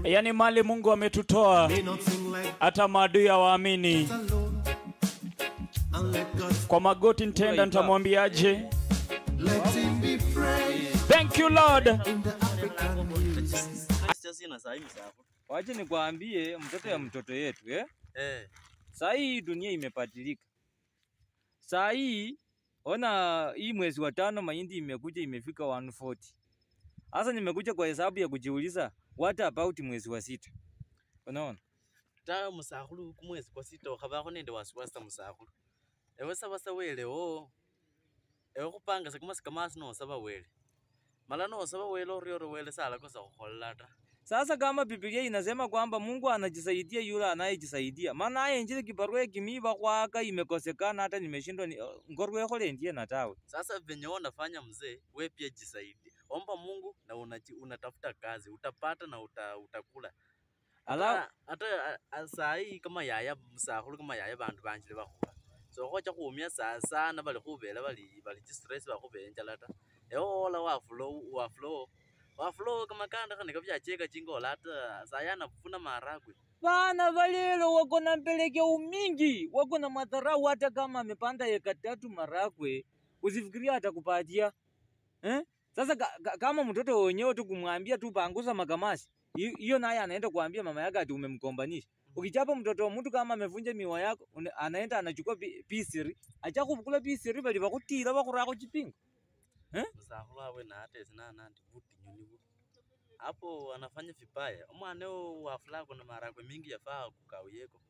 Yani mali Mungu ametutoa, hata maadui hawaamini. Kwa magoti nitenda, nitamwambiaje? Thank you Lord. Waje nikwambie mtoto ya mtoto yetu Saa hii dunia imebadilika. Saa hii ona hii mwezi wa 5 mahindi imekuja imefika 140. Sasa nimekuja kwa hesabu ya kujiuliza what about mwezi wa 6? Unaona? Ta musahulu kumwezi kwa 6 wakabako nende wasiwasa musahulu. Ewe saba wele ewe kupanga kamasi no saba wele. Mala no saba wele orioro wele sala kosa kukhola ta. Sasa kama Biblia inasema kwamba Mungu anajisaidia yule anayejisaidia. Maana haya injili kibarua kimiba kwaka imekosekana hata nimeshindwa ngorwe khole ndiye na tawe. Sasa venye unafanya mzee, wewe pia jisaidie. Omba Mungu na unatafuta kazi, utapata na utakula. Hata saa hii kama yaya musahulu kama yaya bantu banjile bakhuba. So khocha kuumia sana bali khubela bali stress bakhubenjala ta. Eola waflow kama kanda kana kavyacheka chingola hata sayana kufuna maragwe. Bana valelo wako na mpelekeo mingi, wako na madharau. Hata kama amepanda eka 3 maragwe usifikiria atakupatia. Sasa kama mtoto wenyewe tu kumwambia tu panguza makamasi, hiyo naye anaenda kuambia mama yake ati umemkombanisha. Ukichapa mtoto wa mtu kama amevunja miwa yako, anaenda anachukua P3, acha kukula P3 bali bakutira bakurako chipingo. Musahulu awe na hata sina nandi buti nyunibu. Hapo anafanya vibaya. Omwana wafula kuna maragwe mingi yafaa kukawiyeko.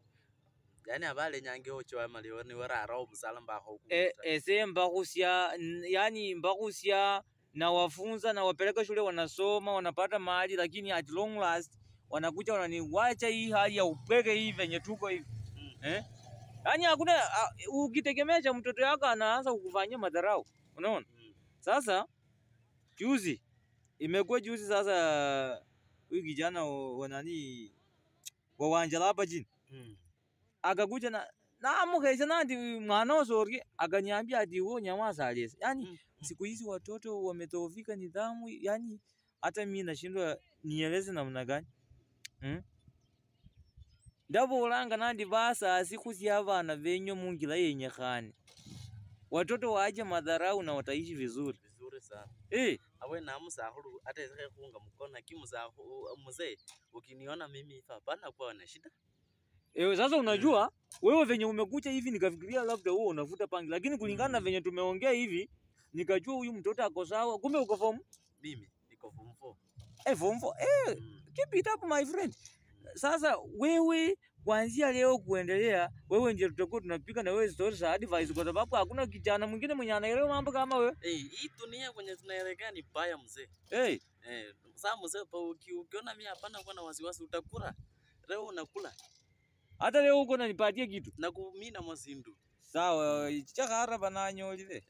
Yani abale nyange ocho malioni warara obusala mbako huko. Ese mbakusia, yani mbakusia na wafunza na wapeleka shule wanasoma wanapata mahali, lakini at long last wanakuja wananiwacha hii hali ya upweke hii venye tuko hivi. Yani hakuna ukitegemea mtoto yako anaanza kukufanyia madharau. Unaona? Sasa juzi imekuwa juzi sasa huyu kijana wanani wa Wanjala hapa jini. Akakuja na amukesha nandi mwana osori akaniambia ati wewe nyamaza aliyesa. Yani siku hizi watoto wametofika nidhamu, yani hata mimi nashindwa nieleze namna gani. Ndabo ulanga nandi basa siku si abana benyo mungila yenye khani. Watoto waje madharau na wataishi vizuri sana. Awe na musahulu hata isike kuunga mkono kimusahulu mzee ukiniona mimi hapana kwa na shida. Sasa unajua wewe venye umekuja hivi nikafikiria labda wewe unavuta pangi, lakini kulingana na venye tumeongea hivi nikajua huyu mtoto ako sawa. Kumbe uko form? Mimi niko form 4. Form 4. Keep it up my friend. Sasa wewe kuanzia leo kuendelea wewe ndio tutakuwa tunapiga na wewe stories za advice, kwa sababu hakuna kijana mwingine mwenye anaelewa mambo kama wewe. Hii dunia kwenye tunaelekea ni baya mzee. Sasa mzee ukiona mimi hapana kwa na wasiwasi utakula. Leo unakula. Hata leo uko unanipatia kitu. Na kumina mazindu. Sawa, chakara bananyolile.